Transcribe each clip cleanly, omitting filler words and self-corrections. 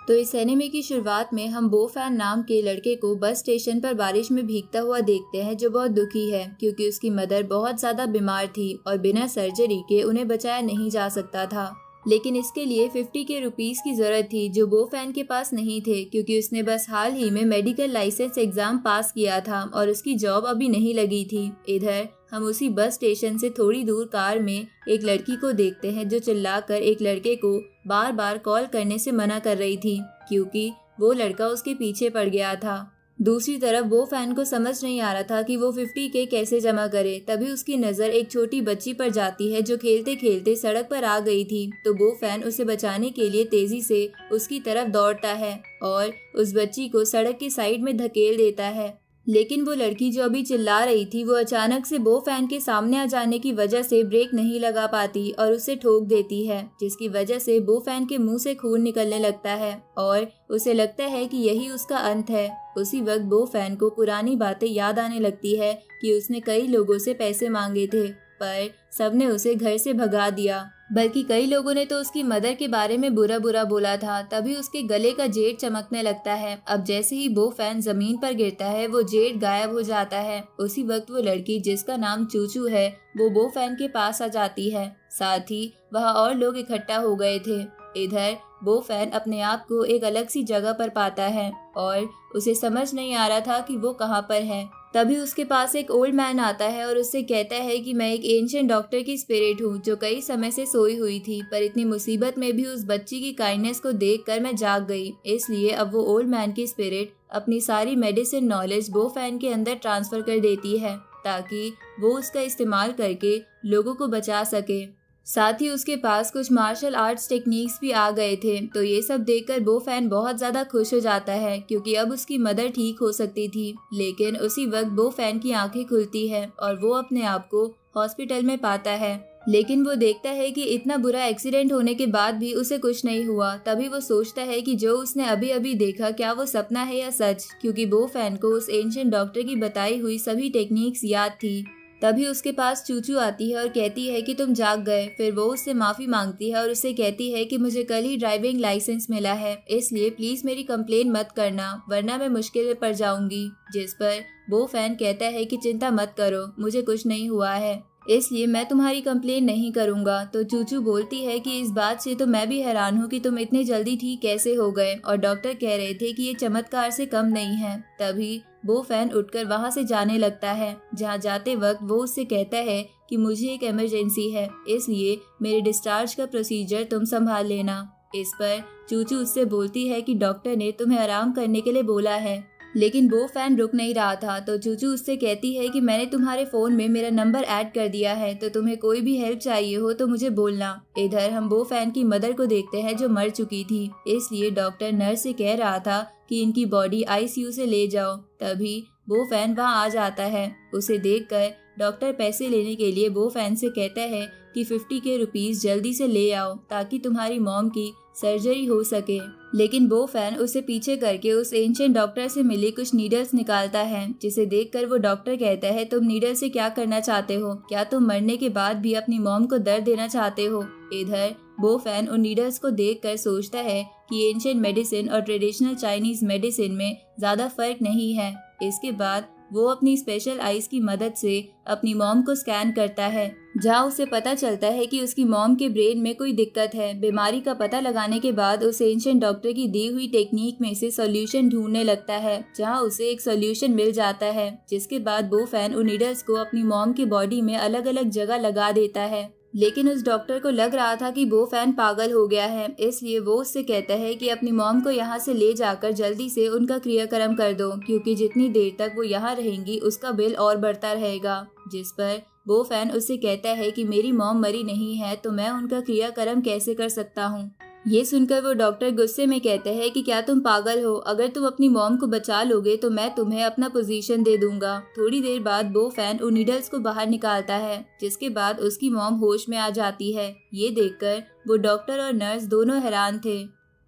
तो इस एनिमे की शुरुआत में हम बो फैन नाम के लड़के को बस स्टेशन पर बारिश में भीगता हुआ देखते हैं, जो बहुत दुखी है क्योंकि उसकी मदर बहुत ज्यादा बीमार थी और बिना सर्जरी के उन्हें बचाया नहीं जा सकता था। लेकिन इसके लिए 50 के रुपीस की जरूरत थी, जो बो फैन के पास नहीं थे क्योंकि उसने बस हाल ही में मेडिकल लाइसेंस एग्जाम पास किया था और उसकी जॉब अभी नहीं लगी थी। इधर हम उसी बस स्टेशन से थोड़ी दूर कार में एक लड़की को देखते हैं जो चिल्लाकर एक लड़के को बार बार कॉल करने से मना कर रही थी क्योंकि वो लड़का उसके पीछे पड़ गया था। दूसरी तरफ बो फैन को समझ नहीं आ रहा था कि वो 50 के कैसे जमा करे। तभी उसकी नज़र एक छोटी बच्ची पर जाती है जो खेलते खेलते सड़क पर आ गई थी। तो बो फैन उसे बचाने के लिए तेजी से उसकी तरफ दौड़ता है और उस बच्ची को सड़क की साइड में धकेल देता है। लेकिन वो लड़की जो अभी चिल्ला रही थी वो अचानक से बो फैन के सामने आ जाने की वजह से ब्रेक नहीं लगा पाती और उसे ठोक देती है, जिसकी वजह से बो फैन के मुंह से खून निकलने लगता है और उसे लगता है कि यही उसका अंत है। उसी वक्त बो फैन को पुरानी बातें याद आने लगती है कि उसने कई लोगों से पैसे मांगे थे पर सबने उसे घर से भगा दिया, बल्कि कई लोगों ने तो उसकी मदर के बारे में बुरा बुरा बोला था। तभी उसके गले का जेड चमकने लगता है। अब जैसे ही बो फैन जमीन पर गिरता है वो जेड गायब हो जाता है। उसी वक्त वो लड़की जिसका नाम चूचू है वो बो फैन के पास आ जाती है। साथ ही वहाँ और लोग इकट्ठा हो गए थे। इधर बो फैन अपने आप को एक अलग सी जगह पर पाता है और उसे समझ नहीं आ रहा था कि वो कहाँ पर है। तभी उसके पास एक ओल्ड मैन आता है और उससे कहता है कि मैं एक एंशिएंट डॉक्टर की स्पिरिट हूँ जो कई समय से सोई हुई थी, पर इतनी मुसीबत में भी उस बच्ची की काइंडनेस को देखकर मैं जाग गई। इसलिए अब वो ओल्ड मैन की स्पिरिट अपनी सारी मेडिसिन नॉलेज बो फैन के अंदर ट्रांसफर कर देती है ताकि वो उसका इस्तेमाल करके लोगों को बचा सके। साथ ही उसके पास कुछ मार्शल आर्ट्स टेक्निक्स भी आ गए थे। तो ये सब देखकर बो फैन बहुत ज्यादा खुश हो जाता है क्योंकि अब उसकी मदर ठीक हो सकती थी। लेकिन उसी वक्त बो फैन की आंखें खुलती है और वो अपने आप को हॉस्पिटल में पाता है। लेकिन वो देखता है कि इतना बुरा एक्सीडेंट होने के बाद भी उसे कुछ नहीं हुआ। तभी वो सोचता है कि जो उसने अभी अभी देखा क्या वो सपना है या सच, क्योंकि बो फैन को उस एंशिएंट डॉक्टर की बताई हुई सभी टेक्निक्स याद थी। तभी उसके पास चूचू आती है और कहती है कि तुम जाग गए। फिर वो उससे माफी मांगती है और उससे कहती है कि मुझे कल ही ड्राइविंग लाइसेंस मिला है, इसलिए प्लीज मेरी कंप्लेन मत करना वरना मैं मुश्किल में पड़ जाऊंगी। जिस पर बो फैन कहता है कि चिंता मत करो, मुझे कुछ नहीं हुआ है, इसलिए मैं तुम्हारी कंप्लेन नहीं करूंगा। तो चूचू बोलती है कि इस बात से तो मैं भी हैरान हूँ कि तुम इतने जल्दी ठीक कैसे हो गए, और डॉक्टर कह रहे थे कि ये चमत्कार से कम नहीं है। तभी बो फैन उठकर वहाँ से जाने लगता है। जहाँ जाते वक्त वो उससे कहता है कि मुझे एक इमरजेंसी है, इसलिए मेरे डिस्चार्ज का प्रोसीजर तुम संभाल लेना। इस पर चूचू उससे बोलती है कि डॉक्टर ने तुम्हें आराम करने के लिए बोला है। लेकिन बो फैन रुक नहीं रहा था। तो चूचू उससे कहती है कि मैंने तुम्हारे फोन में मेरा नंबर ऐड कर दिया है, तो तुम्हें कोई भी हेल्प चाहिए हो तो मुझे बोलना। इधर हम बो फैन की मदर को देखते हैं जो मर चुकी थी, इसलिए डॉक्टर नर्स से कह रहा था कि इनकी बॉडी आईसीयू से ले जाओ। तभी बो फैन वहाँ आ जाता है। उसे देखकर डॉक्टर पैसे लेने के लिए बो फैन से कहता है कि 50 के रुपीस जल्दी से ले आओ ताकि तुम्हारी मॉम की सर्जरी हो सके। लेकिन बो फैन उसे पीछे करके उस एंशिएंट डॉक्टर से मिली कुछ नीडल्स निकालता है, जिसे देखकर वो डॉक्टर कहता है तुम नीडल से क्या करना चाहते हो, क्या तुम मरने के बाद भी अपनी मॉम को दर्द देना चाहते हो। इधर बो फैन उन नीडल्स को देखकर सोचता है कि एंशिएंट मेडिसिन और ट्रेडिशनल चाइनीज मेडिसिन में ज्यादा फर्क नहीं है। इसके बाद वो अपनी स्पेशल आइज की मदद से अपनी मॉम को स्कैन करता है, जहाँ उसे पता चलता है कि उसकी मॉम के ब्रेन में कोई दिक्कत है। बीमारी का पता लगाने के बाद उस एंशिएंट डॉक्टर की दी हुई टेक्निक में से सॉल्यूशन ढूंढने लगता है, जहाँ उसे एक सॉल्यूशन मिल जाता है। जिसके बाद बो फैन उन नीडल्स को अपनी मॉम की बॉडी में अलग अलग जगह लगा देता है। लेकिन उस डॉक्टर को लग रहा था कि बो फैन पागल हो गया है, इसलिए वो उससे कहता है कि अपनी मॉम को यहाँ से ले जाकर जल्दी से उनका क्रियाक्रम कर दो, क्योंकि जितनी देर तक वो यहाँ रहेंगी उसका बिल और बढ़ता रहेगा। जिस पर बो फैन उससे कहता है कि मेरी मॉम मरी नहीं है तो मैं उनका क्रियाक्रम कैसे कर सकता हूँ। ये सुनकर वो डॉक्टर गुस्से में कहते हैं कि क्या तुम पागल हो, अगर तुम अपनी मॉम को बचा लोगे तो मैं तुम्हें अपना पोजीशन दे दूंगा। थोड़ी देर बाद बो फैन उन नीडल्स को बाहर निकालता है, जिसके बाद उसकी मॉम होश में आ जाती है। ये देखकर वो डॉक्टर और नर्स दोनों हैरान थे।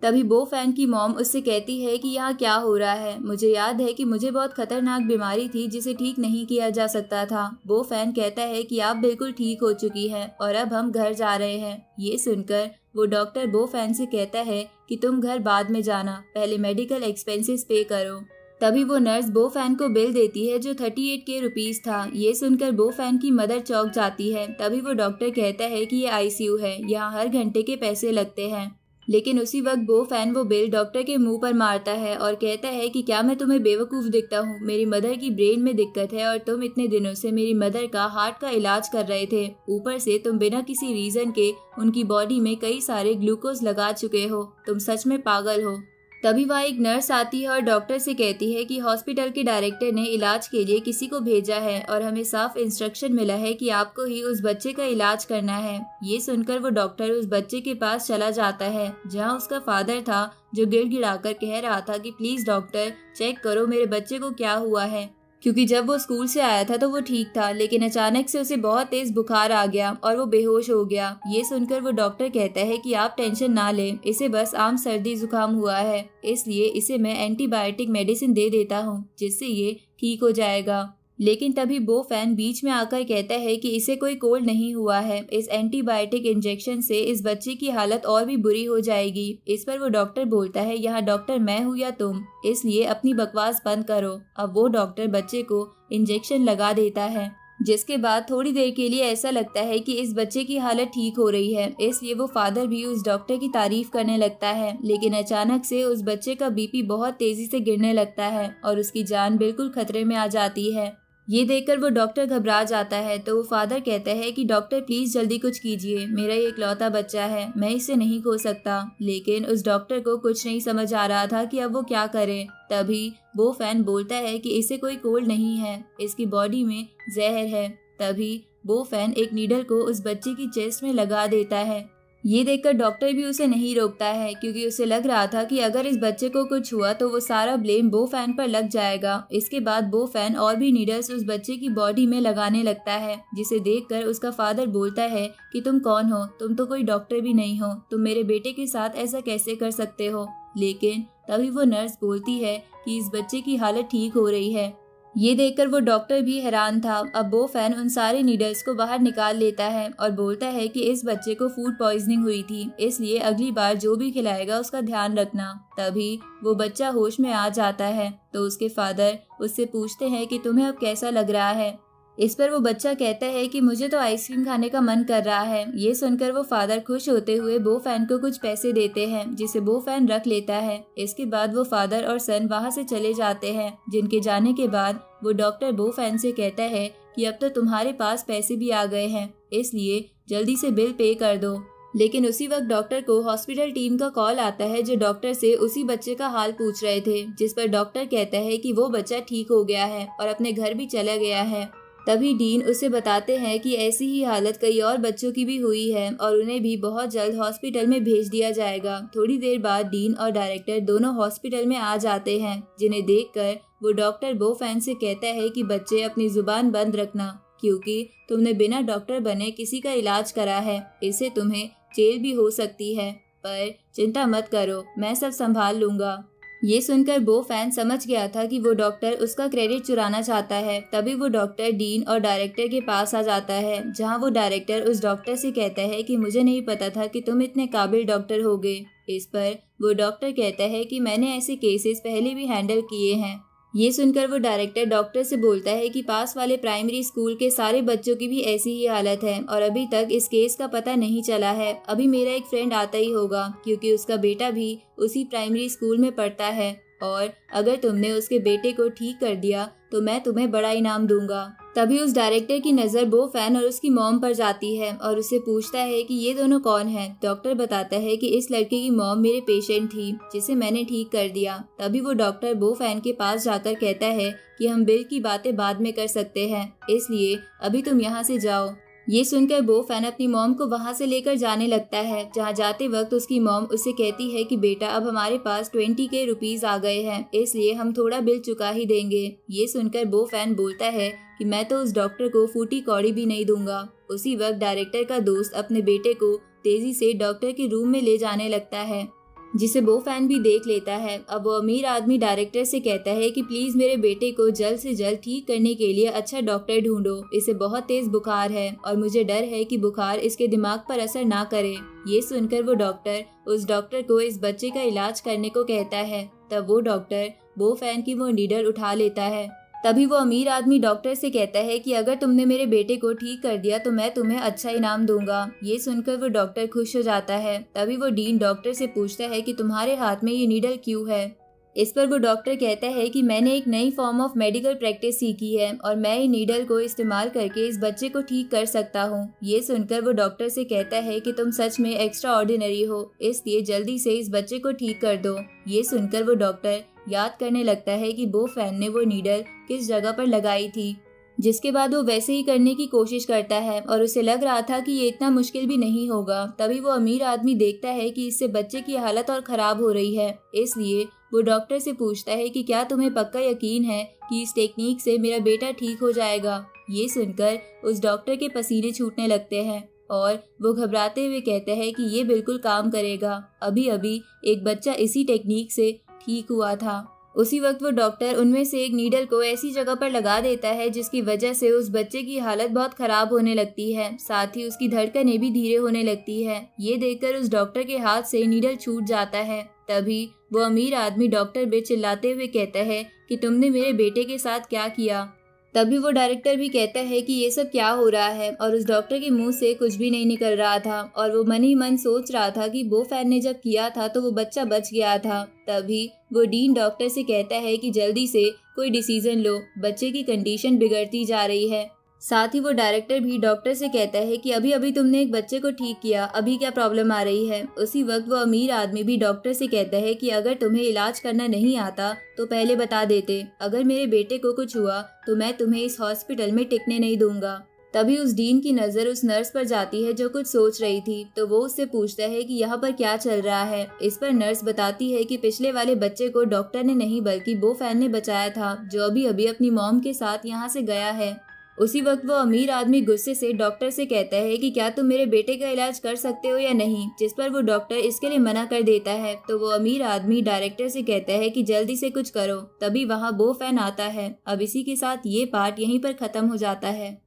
तभी बो फैन की मॉम उससे कहती है कि यहाँ क्या हो रहा है। मुझे याद है कि मुझे बहुत खतरनाक बीमारी थी जिसे ठीक नहीं किया जा सकता था। बो फैन कहता है कि आप बिल्कुल ठीक हो चुकी हैं और अब हम घर जा रहे हैं। ये सुनकर वो डॉक्टर बो फैन से कहता है कि तुम घर बाद में जाना, पहले मेडिकल एक्सपेंसेस पे करो। तभी वो नर्स बो फैन को बिल देती है जो 38K रुपीस था। ये सुनकर बो फैन की मदर चौंक जाती है। तभी वो डॉक्टर कहता है कि ये आईसीयू है, यहाँ हर घंटे के पैसे लगते हैं। लेकिन उसी वक्त बो फैन वो बिल डॉक्टर के मुंह पर मारता है और कहता है कि क्या मैं तुम्हें बेवकूफ दिखता हूँ? मेरी मदर की ब्रेन में दिक्कत है और तुम इतने दिनों से मेरी मदर का हार्ट का इलाज कर रहे थे। ऊपर से तुम बिना किसी रीजन के उनकी बॉडी में कई सारे ग्लूकोज लगा चुके हो। तुम सच में पागल हो। तभी वहाँ एक नर्स आती है और डॉक्टर से कहती है कि हॉस्पिटल के डायरेक्टर ने इलाज के लिए किसी को भेजा है और हमें साफ इंस्ट्रक्शन मिला है कि आपको ही उस बच्चे का इलाज करना है। ये सुनकर वो डॉक्टर उस बच्चे के पास चला जाता है जहाँ उसका फादर था, जो गिड़गिड़ाकर कह रहा था कि प्लीज डॉक्टर चेक करो मेरे बच्चे को क्या हुआ है, क्योंकि जब वो स्कूल से आया था तो वो ठीक था, लेकिन अचानक से उसे बहुत तेज बुखार आ गया और वो बेहोश हो गया। ये सुनकर वो डॉक्टर कहता है कि आप टेंशन ना लें, इसे बस आम सर्दी जुकाम हुआ है, इसलिए इसे मैं एंटीबायोटिक मेडिसिन दे देता हूँ जिससे ये ठीक हो जाएगा। लेकिन तभी बो फैन बीच में आकर कहता है कि इसे कोई कोल्ड नहीं हुआ है, इस एंटीबायोटिक इंजेक्शन से इस बच्चे की हालत और भी बुरी हो जाएगी। इस पर वो डॉक्टर बोलता है यहाँ डॉक्टर मैं हूँ या तुम, इसलिए अपनी बकवास बंद करो। अब वो डॉक्टर बच्चे को इंजेक्शन लगा देता है, जिसके बाद थोड़ी देर के लिए ऐसा लगता है कि इस बच्चे की हालत ठीक हो रही है, इसलिए वो फादर भी उस डॉक्टर की तारीफ करने लगता है। लेकिन अचानक से उस बच्चे का बीपी बहुत तेजी से गिरने लगता है और उसकी जान बिल्कुल खतरे में आ जाती है। ये देखकर वो डॉक्टर घबरा जाता है तो वो फादर कहता है कि डॉक्टर प्लीज जल्दी कुछ कीजिए, मेरा ये इकलौता बच्चा है, मैं इसे नहीं खो सकता। लेकिन उस डॉक्टर को कुछ नहीं समझ आ रहा था कि अब वो क्या करे। तभी बो फैन बोलता है कि इसे कोई कोल्ड नहीं है, इसकी बॉडी में जहर है। तभी बो फैन एक नीडल को उस बच्चे की चेस्ट में लगा देता है। ये देखकर डॉक्टर भी उसे नहीं रोकता है, क्योंकि उसे लग रहा था कि अगर इस बच्चे को कुछ हुआ तो वो सारा ब्लेम बो फैन पर लग जाएगा। इसके बाद बो फैन और भी नीडल्स उस बच्चे की बॉडी में लगाने लगता है, जिसे देखकर उसका फादर बोलता है कि तुम कौन हो, तुम तो कोई डॉक्टर भी नहीं हो, तुम मेरे बेटे के साथ ऐसा कैसे कर सकते हो। लेकिन तभी वो नर्स बोलती है कि इस बच्चे की हालत ठीक हो रही है। ये देखकर वो डॉक्टर भी हैरान था। अब बो फैन उन सारे नीडल्स को बाहर निकाल लेता है और बोलता है कि इस बच्चे को फूड पॉइजनिंग हुई थी, इसलिए अगली बार जो भी खिलाएगा उसका ध्यान रखना। तभी वो बच्चा होश में आ जाता है तो उसके फादर उससे पूछते हैं कि तुम्हें अब कैसा लग रहा है। इस पर वो बच्चा कहता है कि मुझे तो आइसक्रीम खाने का मन कर रहा है। ये सुनकर वो फादर खुश होते हुए बो फैन को कुछ पैसे देते हैं, जिसे बो फैन रख लेता है। इसके बाद वो फादर और सन वहाँ से चले जाते हैं, जिनके जाने के बाद वो डॉक्टर बो फैन से कहता है कि अब तो तुम्हारे पास पैसे भी आ गए हैं, इसलिए जल्दी से बिल पे कर दो। लेकिन उसी वक्त डॉक्टर को हॉस्पिटल टीम का कॉल आता है, जो डॉक्टर से उसी बच्चे का हाल पूछ रहे थे, जिस पर डॉक्टर कहता है कि वो बच्चा ठीक हो गया है और अपने घर भी चला गया है। तभी डीन उसे बताते हैं कि ऐसी ही हालत कई और बच्चों की भी हुई है और उन्हें भी बहुत जल्द हॉस्पिटल में भेज दिया जाएगा। थोड़ी देर बाद डीन और डायरेक्टर दोनों हॉस्पिटल में आ जाते हैं, जिन्हें देखकर वो डॉक्टर बो फैन से कहता है कि बच्चे अपनी जुबान बंद रखना, क्योंकि तुमने बिना डॉक्टर बने किसी का इलाज करा है, इससे तुम्हें जेल भी हो सकती है, पर चिंता मत करो, मैं सब संभाल लूंगा। ये सुनकर बो फैन समझ गया था कि वो डॉक्टर उसका क्रेडिट चुराना चाहता है। तभी वो डॉक्टर डीन और डायरेक्टर के पास आ जाता है, जहां वो डायरेक्टर उस डॉक्टर से कहता है कि मुझे नहीं पता था कि तुम इतने काबिल डॉक्टर होगे। इस पर वो डॉक्टर कहता है कि मैंने ऐसे केसेस पहले भी हैंडल किए हैं। ये सुनकर वो डायरेक्टर डॉक्टर से बोलता है कि पास वाले प्राइमरी स्कूल के सारे बच्चों की भी ऐसी ही हालत है और अभी तक इस केस का पता नहीं चला है। अभी मेरा एक फ्रेंड आता ही होगा, क्योंकि उसका बेटा भी उसी प्राइमरी स्कूल में पढ़ता है, और अगर तुमने उसके बेटे को ठीक कर दिया तो मैं तुम्हें बड़ा इनाम दूंगा। तभी उस डायरेक्टर की नज़र बो फैन और उसकी मॉम पर जाती है और उससे पूछता है कि ये दोनों कौन हैं। डॉक्टर बताता है कि इस लड़के की मॉम मेरे पेशेंट थी, जिसे मैंने ठीक कर दिया। तभी वो डॉक्टर बो फैन के पास जाकर कहता है कि हम बिल की बातें बाद में कर सकते हैं, इसलिए अभी तुम यहाँ से जाओ। ये सुनकर बो फैन अपनी मॉम को वहाँ से लेकर जाने लगता है, जहाँ जाते वक्त उसकी मॉम उसे कहती है कि बेटा अब हमारे पास 20K रुपीस आ गए हैं, इसलिए हम थोड़ा बिल चुका ही देंगे। ये सुनकर बो फैन बोलता है कि मैं तो उस डॉक्टर को फूटी कौड़ी भी नहीं दूंगा। उसी वक्त डायरेक्टर का दोस्त अपने बेटे को तेजी से डॉक्टर के रूम में ले जाने लगता है। जिसे बो फैन भी देख लेता है। अब वो अमीर आदमी डायरेक्टर से कहता है कि प्लीज मेरे बेटे को जल्द से जल्द ठीक करने के लिए अच्छा डॉक्टर ढूंढो। इसे बहुत तेज बुखार है और मुझे डर है कि बुखार इसके दिमाग पर असर ना करे। ये सुनकर वो डॉक्टर उस डॉक्टर को इस बच्चे का इलाज करने को कहता है। तब वो डॉक्टर बो फैन की वो नीडल उठा लेता है। तभी वो अमीर आदमी डॉक्टर से कहता है कि अगर तुमने मेरे बेटे को ठीक कर दिया तो मैं तुम्हें अच्छा इनाम दूंगा। ये सुनकर वो डॉक्टर खुश हो जाता है। तभी वो डीन डॉक्टर से पूछता है कि तुम्हारे हाथ में ये नीडल क्यों है। इस पर वो डॉक्टर कहता है कि मैंने एक नई फॉर्म ऑफ मेडिकल प्रैक्टिस सीखी है और मैं ये नीडल को इस्तेमाल करके इस बच्चे को ठीक कर सकता हूँ। ये सुनकर वो डॉक्टर से कहता है कि तुम सच में एक्स्ट्रा ऑर्डिनरी हो, इसलिए जल्दी से इस बच्चे को ठीक कर दो। ये सुनकर वो डॉक्टर याद करने लगता है कि बो फैन ने वो नीडल किस जगह पर लगाई थी, जिसके बाद वो वैसे ही करने की कोशिश करता है और उसे लग रहा था कि ये इतना मुश्किल भी नहीं होगा। तभी वो अमीर आदमी देखता है कि इससे बच्चे की हालत और खराब हो रही है, इसलिए वो डॉक्टर से पूछता है कि क्या तुम्हें पक्का यकीन है कि इस टेक्निक से मेरा बेटा ठीक हो जाएगा। ये सुनकर उस डॉक्टर के पसीने छूटने लगते हैं और वो घबराते हुए कहते हैं कि ये बिल्कुल काम करेगा। अभी अभी एक बच्चा इसी टेक्निक से ठीक हुआ था। उसी वक्त वो डॉक्टर उनमें से एक नीडल को ऐसी जगह पर लगा देता है जिसकी वजह से उस बच्चे की हालत बहुत खराब होने लगती है, साथ ही उसकी धड़कनें भी धीरे होने लगती है। ये देखकर उस डॉक्टर के हाथ से नीडल छूट जाता है। तभी वो अमीर आदमी डॉक्टर पे चिल्लाते हुए कहता है कि तुमने मेरे बेटे के साथ क्या किया। तभी वो डायरेक्टर भी कहता है कि ये सब क्या हो रहा है और उस डॉक्टर के मुंह से कुछ भी नहीं निकल रहा था और वो मन ही मन सोच रहा था कि बो फैन ने जब किया था तो वो बच्चा बच गया था। तभी वो डीन डॉक्टर से कहता है कि जल्दी से कोई डिसीजन लो, बच्चे की कंडीशन बिगड़ती जा रही है। साथ ही वो डायरेक्टर भी डॉक्टर से कहता है कि अभी अभी तुमने एक बच्चे को ठीक किया, अभी क्या प्रॉब्लम आ रही है। उसी वक्त वो अमीर आदमी भी डॉक्टर से कहता है कि अगर तुम्हें इलाज करना नहीं आता तो पहले बता देते, अगर मेरे बेटे को कुछ हुआ तो मैं तुम्हें इस हॉस्पिटल में टिकने नहीं दूंगा। तभी उस डीन की नज़र उस नर्स पर जाती है जो कुछ सोच रही थी, तो वो उससे पूछता है कि यहाँ पर क्या चल रहा है। इस पर नर्स बताती है कि पिछले वाले बच्चे को डॉक्टर ने नहीं बल्कि बो फैन ने बचाया था, जो अभी अभी अपनी मॉम के साथ यहाँ से गया है। उसी वक्त वो अमीर आदमी गुस्से से डॉक्टर से कहता है कि क्या तुम मेरे बेटे का इलाज कर सकते हो या नहीं, जिस पर वो डॉक्टर इसके लिए मना कर देता है। तो वो अमीर आदमी डायरेक्टर से कहता है कि जल्दी से कुछ करो। तभी वहाँ बो फैन आता है। अब इसी के साथ ये पार्ट यहीं पर खत्म हो जाता है।